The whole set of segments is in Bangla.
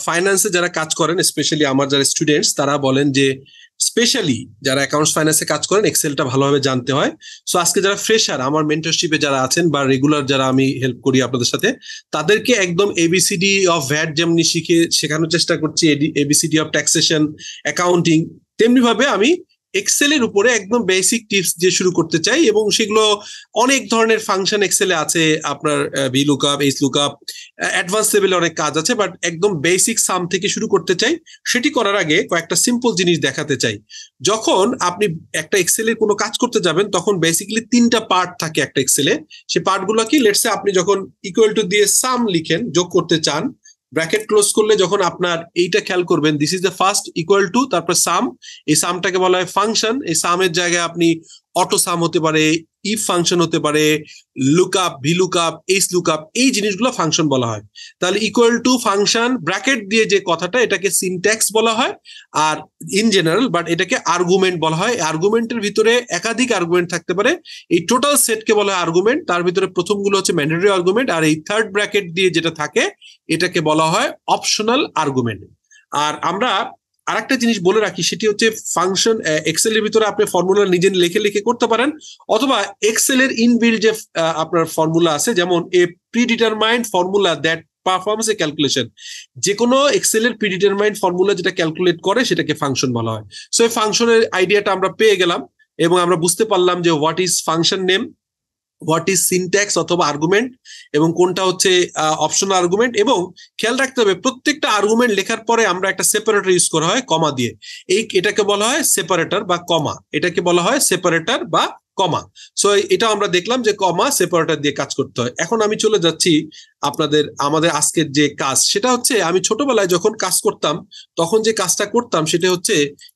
ফাইন্যান্সে যারা কাজ করেন, স্পেশালি আমার যারা স্টুডেন্টস, তারা বলেন যে স্পেশালি যারা অ্যাকাউন্টস ফাইন্যান্সে কাজ করেন এক্সেলটা ভালোভাবে জানতে হয়। সো আজকে যারা ফ্রেশার আমার মেন্টরশিপে যারা আছেন বা রেগুলার যারা আমি হেল্প করি আপনাদের সাথে, তাদেরকে একদম এবিসিডি অফ ভ্যাট যেমনি শেখানোর চেষ্টা করছি, এবিসিডি অফ ট্যাক্সেশন, অ্যাকাউন্টিং, তেমনি ভাবে আমি এক্সেলের উপরে একদম বেসিক টিপস দিয়ে শুরু করতে চাই। এবং সেগুলো অনেক ধরনের ফাংশন এক্সেলে আছে, আপনার V lookup, H lookup, advance লেভেলে অনেক কাজ আছে, বাট একদম বেসিক সাম থেকে শুরু করতে চাই। সেটি করার আগে কয়েকটা সিম্পল জিনিস দেখাতে চাই। যখন আপনি একটা এক্সেলের কোনো কাজ করতে যাবেন তখন বেসিক্যালি 3টা পার্ট থাকে একটা এক্সেলে। সেই পার্টগুলো কি, লেটসে আপনি যখন ইকুয়াল টু দিয়ে সাম লিখেন, যোগ করতে চান, ব্র্যাকেট ক্লোজ করলে যখন আপনার এইটা খেয়াল করবেন, this is the first equal to, তারপর সাম, এই সামটাকে বলা হয় ফাংশন। এই সামের জায়গায় আপনি অটো সাম হতে পারে, ইফ ফাংশন হতে পারে, lookup, V lookup, H lookup, এই জিনিসগুলো ফাংশন বলা হয়। তাহলে ইকুয়াল টু ফাংশন ব্র্যাকেট দিয়ে যে কথাটা, এটাকে সিনট্যাক্স বলা হয়। আর ইন জেনারেল, বাট এটাকে আর্গুমেন্ট বলা হয়। আর্গুমেন্টের ভিতরে একাধিক আর্গুমেন্ট থাকতে পারে, এই টোটাল সেটকে বলা হয় আর্গুমেন্ট। তার ভিতরে প্রথমগুলো হচ্ছে ম্যান্ডেটরি আর্গুমেন্ট, আর এই থার্ড ব্র্যাকেট দিয়ে যেটা থাকে এটাকে বলা হয় অপশনাল আর্গুমেন্ট। আর আমরা আরেকটা জিনিস বলে রাখি, সেটি হচ্ছে ফাংশন এক্সেলের ভিতরে আপনি ফর্মুলা নিজে লিখে লিখে করতে পারেন, অথবা এক্সেলের ইনবিল্ড যে আপনার ফর্মুলা আছে, যেমন a predetermined formula that performs a calculation, যে কোনো এক্সেলের প্রিডিটারমাইন্ড ফর্মুলা যেটা ক্যালকুলেট করে সেটাকে ফাংশন বলা হয়। সো এই ফাংশনের আইডিয়াটা আমরা পেয়ে গেলাম এবং আমরা বুঝতে পারলাম যে what is function name, what is syntax অথবা আর্গুমেন্ট, এবং কোনটা হচ্ছে অপশনাল আর্গুমেন্ট। এবং খেয়াল রাখতে হবে প্রত্যেকটা আর্গুমেন্ট লেখার পরে আমরা একটা সেপারেটর ইউজ করা হয় কমা দিয়ে। এটাকে বলা হয় সেপারেটর বা কমা, এটাকে বলা হয় সেপারেটর বা কমা। সো এটা আমরা দেখলাম যে কমা সেপারেটর দিয়ে কাজ করতে হয়। এখন আমি চলে যাচ্ছি আমাদের আজকের যে কাজ, সেটা হচ্ছে আমি ছোটবেলায় যখন কাজ করতাম তখন যে কাজটা করতাম সেটা হচ্ছে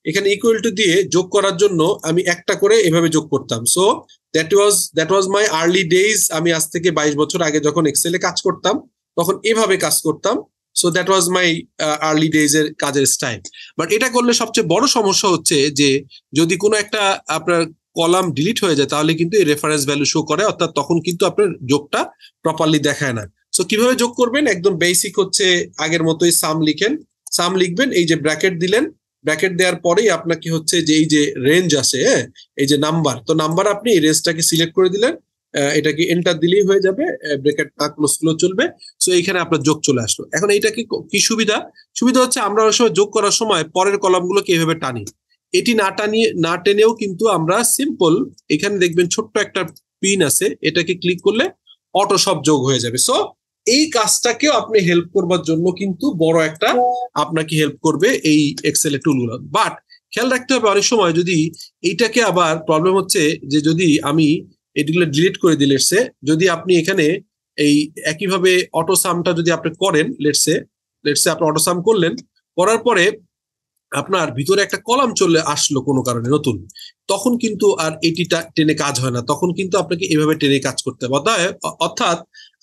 এখানে ইকুয়াল টু দিয়ে যোগ করার জন্য আমি একটা করে এভাবে যোগ করতাম। So that was my early days. আমি আজ থেকে 22 বছর আগে যখন এক্সেলে কাজ করতাম তখন এভাবে কাজ করতাম। So that was my early days এর কাজের স্টাইল। বাট এটা করলে সবচেয়ে বড় সমস্যা হচ্ছে যে যদি কোনো একটা আপনার কলাম ডিলিট হয়ে যায় তাহলে কিন্তু এই রেফারেন্স ভ্যালু শো করে, অর্থাৎ তখন কিন্তু আপনার যোগটা প্রপারলি দেখায় না। সো কিভাবে যোগ করবেন, একদম বেসিক হচ্ছে আগের মতোই সাম লিখবেন, এই যে ব্র্যাকেট দিলেন, ব্র্যাকেট দেওয়ার পরেই আপনাকে হচ্ছে যে এই যে রেঞ্জ আছে, এই যে নাম্বার, তো নাম্বার আপনি এই রেঞ্জটাকে সিলেক্ট করে দিলেন, এটাকে এন্টার দিলেই হয়ে যাবে, ব্র্যাকেট না ক্লোজ করলেও চলবে। সো এইখানে আপনার যোগ চলে আসলো। এখন এইটা কি সুবিধা হচ্ছে আমরা অনেক সময় যোগ করার সময় পরের কলামগুলোকে এইভাবে টানি, এটি না টেনেও কিন্তু আমরা সিম্পল, এখানে দেখবেন ছোট্ট একটা পিন আছে, এটাকে ক্লিক করলে অটো সব যোগ হয়ে যাবে। সো এই কাজটাকেও আপনি হেল্প করবার জন্য কিন্তু বড় একটা আপনাকে হেল্প করবে এই এক্সেল এর টুলগুলো। বাট খেয়াল রাখতে হবে অনেক সময় যদি এইটাকে আবার প্রবলেম হচ্ছে যে যদি আমি এগুলো ডিলিট করে দিই, লেটসে যদি আপনি এখানে এই একইভাবে অটো সামটা যদি আপনি করেন, লেটসে আপনি অটো সাম করলেন, করার পরে আপনার ভিতরে একটা কলাম চলে আসলো কোনো কারণে নতুন, তখন কিন্তু আর এটিটা টেনে কাজ হয় না, তখন কিন্তু আপনাকে এভাবে টেনে কাজ করতে হবে। অর্থাৎ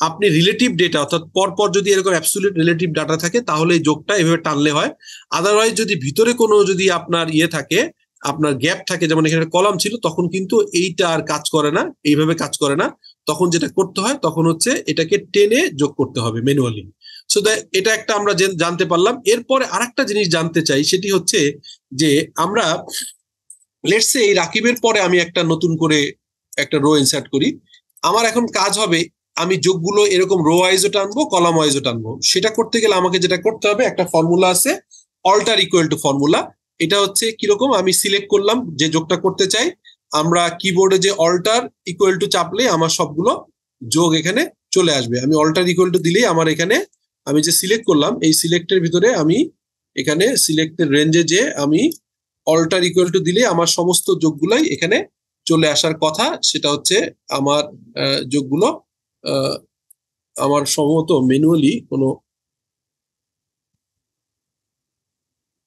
আপনি রিলেটিভ ডেটা, অর্থাৎ পরপর যদি এরকম অ্যাবসলিউট রিলেটিভ ডাটা থাকে তাহলে এই যোগটা এভাবে টানলে হয়। আদারওয়াইজ যদি ভিতরে কোনো যদি আপনার থাকে, আপনার গ্যাপ থাকে, যেমন এখানে কলাম ছিল, তখন কিন্তু এইটা আর কাজ করে না, এইভাবে কাজ করে না। তখন যেটা করতে হয় তখন হচ্ছে এটাকে টেনে যোগ করতে হবে ম্যানুয়ালি। সো এটা একটা আমরা জানতে পারলাম। এরপরে আরেকটা জিনিস জানতে চাই, সেটি হচ্ছে যে আমরা লেটসে এই রাকিবের পরে আমি একটা নতুন করে একটা রো ইনসার্ট করি। আমার এখন কাজ হবে আমি যোগগুলো এরকম রো ওয়াইজও টানবো, কলাম ওয়াইজও টানবো। সেটা করতে গেলে আমাকে যেটা করতে হবে, একটা ফর্মুলা আছে অল্টার ইকুয়াল টু ফর্মুলা। এটা হচ্ছে কিরকম, আমি সিলেক্ট করলাম যে যোগটা করতে চাই, আমরা কিবোর্ডে যে অল্টার ইকুয়াল টু চাপলে আমার সবগুলো যোগ এখানে চলে আসবে। আমি অল্টার ইকুয়াল টু দিলেই আমার এখানে আমি যে সিলেক্ট করলাম এই সিলেক্টের ভিতরে আমি এখানে সিলেক্টের রেঞ্জে যে আমি অল্টার ইকুয়াল টু দিলে আমার সমস্ত যোগগুলাই এখানে চলে আসার কথা। সেটা হচ্ছে আমার যোগগুলো আমার সম্ভবত ম্যানুয়ালি কোনো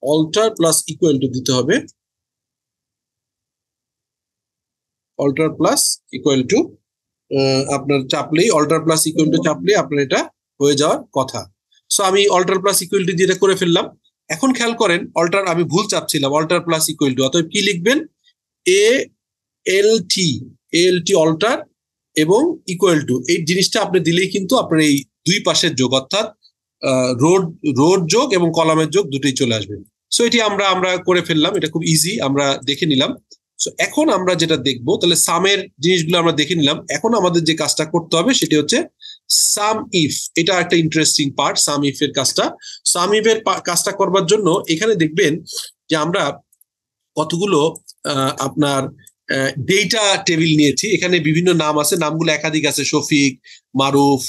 অল্টার প্লাস ইকুয়াল টু দিতে হবে, অল্টার প্লাস ইকুয়াল টু আপনার চাপলেই, অল্টার প্লাস ইকুয়াল টু চাপলে আপনার এটা হয়ে যাওয়ার কথা। সো আমি অল্টার প্লাস ইকুয়াল টু দিয়ে করে ফেললাম। এখন খেয়াল করেন অল্টার আমি ভুল চাপছিলাম, অল্টার প্লাস ইকুয়াল টু, অতএব কি লিখবেন, ALT অল্টার এবং ইকুয়াল টু, এই জিনিসটা আপনি দিলেই কিন্তু আপনার এই দুই পাশের যোগ, অর্থাৎ রোড রোড যোগ এবং কলামের যোগ দুটোই চলে আসবে। সো এটি আমরা আমরা করে ফেললাম, এটা খুব ইজি, আমরা দেখে নিলাম। সো এখন আমরা যেটা দেখবো, তাহলে সামের জিনিসগুলো আমরা দেখে নিলাম। এখন আমাদের যে কাজটা করতে হবে সেটি হচ্ছে সাম ইফ। এটা একটা ইন্টারেস্টিং পার্ট, সাম ইফ এর কাজটা। সাম ইফ এর কাজটা করবার জন্য এখানে দেখবেন যে আমরা কতগুলো আপনার ডেটা টেবিল নিয়েছি। এখানে বিভিন্ন নাম আছে, নামগুলো একাধিক আছে, শফিক, মারুফ,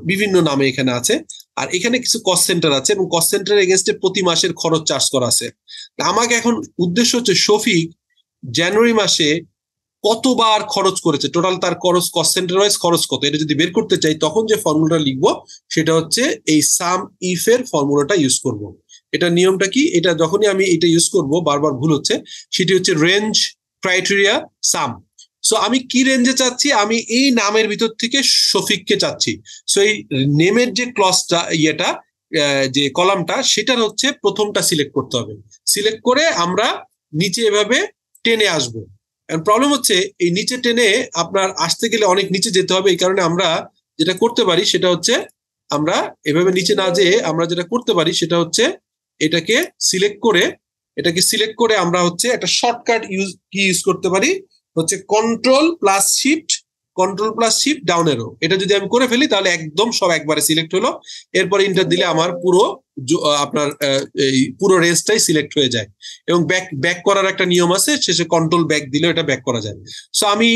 বিভিন্ন নামে এখানে আছে। আর এখানে কিছু কস্ট সেন্টার আছে এবং কস্ট সেন্টার এগেনস্টে প্রতি মাসের খরচ চার্জ করা আছে। আমাকে এখন উদ্দেশ্য হচ্ছে শফিক জানুয়ারি মাসে কতবার খরচ করেছে, টোটাল তার খরচ কস্ট সেন্টার ওয়াইজ খরচ কত, এটা যদি বের করতে চাই তখন যে ফর্মুলাটা লিখবো সেটা হচ্ছে এই সাম ইফ এর ফর্মুলাটা ইউজ করব। এটা নিয়মটা কি, এটা যখনই আমি এটা ইউজ করব, বারবার ভুল হচ্ছে, সেটি হচ্ছে রেঞ্জ ক্রাইটেরিয়া সাম। সো আমি কি রেঞ্জে চাচ্ছি, আমি এই নামের ভিতর থেকে শফিককে চাচ্ছি। সো এই নেমের যে ক্লজটা ইয়েটা যে কলামটা, সেটার হচ্ছে প্রথমটা সিলেক্ট করতে হবে। সিলেক্ট করে আমরা নিচে এভাবে টেনে আসবো। প্রবলেম হচ্ছে এই নিচে টেনে আপনার আসতে গেলে অনেক নিচে যেতে হবে। এই কারণে আমরা যেটা করতে পারি সেটা হচ্ছে, আমরা এভাবে নিচে না যেয়ে আমরা যেটা করতে পারি সেটা হচ্ছে এটাকে সিলেক্ট করে আমরা হচ্ছে একটা শর্টকাট ইউজ করতে পারি, হচ্ছে কন্ট্রোল প্লাস শিফট ডাউন এরো। এটা যদি আমি করে ফেলি তাহলে একদম সব একবারে সিলেক্ট হলো। এরপর ইন্টার দিলে আমার আপনার এই পুরো রেঞ্জটাই সিলেক্ট হয়ে যায়। এবং ব্যাক করার একটা নিয়ম আছে, শেষে কন্ট্রোল ব্যাক দিলে এটা ব্যাক করা যায়। সো আমি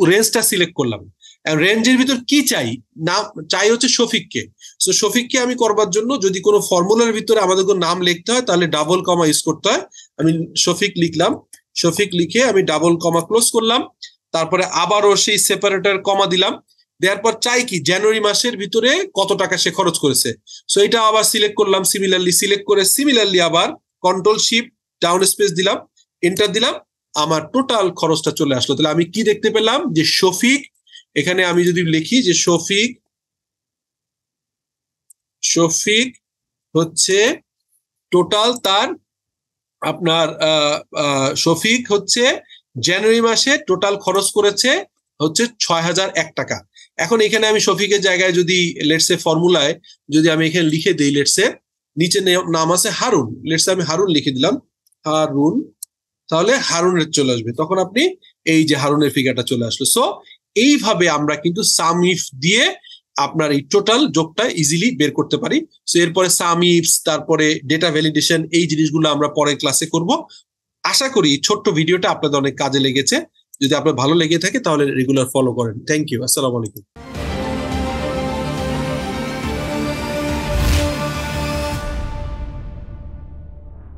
রেঞ্জটা সিলেক্ট করলাম। রেঞ্জের ভিতর কি চাই, নাম চাই হচ্ছে শফিককে। সো শফিককে আমি করবার জন্য যদি কোনো ফর্মুলার ভিতরে আমাদের কোনো নাম লিখতে হয় তাহলে ডাবল কমা ইউজ করতে হয়। আমি শফিক লিখলাম, শফিক লিখে আমি ডাবল কমা ক্লোজ করলাম, তারপরে আবারও সেই সেপারেটর কমা দিলাম। দেওয়ার পর চাই কি জানুয়ারি মাসের ভিতরে কত টাকা সে খরচ করেছে। সো এটা আবার সিলেক্ট করলাম, সিমিলারলি আবার কন্ট্রোল শিফট ডাউন স্পেস দিলাম, এন্টার দিলাম, আমার টোটাল খরচটা চলে আসলো। তাহলে আমি কি দেখতে পেলাম যে শফিক, এখানে আমি যদি লিখি যে শফিক হচ্ছে টোটাল তার আপনার শফিক হচ্ছে জানুয়ারি মাসে টোটাল খরচ করেছে হচ্ছে 6,001 টাকা। এখন এখানে আমি শফিকের জায়গায় যদি লেটসে ফর্মুলায় যদি আমি এখানে লিখে দিই, লেটসে নিচে নাম আছে হারুন, লেটসে আমি হারুন লিখে দিলাম, হারুন, তাহলে হারুনের চলে আসবে। তখন আপনি এই যে হারুনের ফিগারটা চলে আসলো। সো এইভাবে আমরা কিন্তু সাম ইফ দিয়ে আপনার এই টোটাল যোগটা ইজিলি বের করতে পারি। সো এরপরে সাম ইফস, তারপরে ডেটা ভ্যালিডেশন, এই জিনিসগুলো আমরা পরের ক্লাসে করব। আশা করি ছোট্ট ভিডিওটা আপনাদের অনেক কাজে লেগেছে। যদি আপনার ভালো লেগে থাকে তাহলে রেগুলার ফলো করেন। থ্যাংক ইউ, আসসালামু আলাইকুম।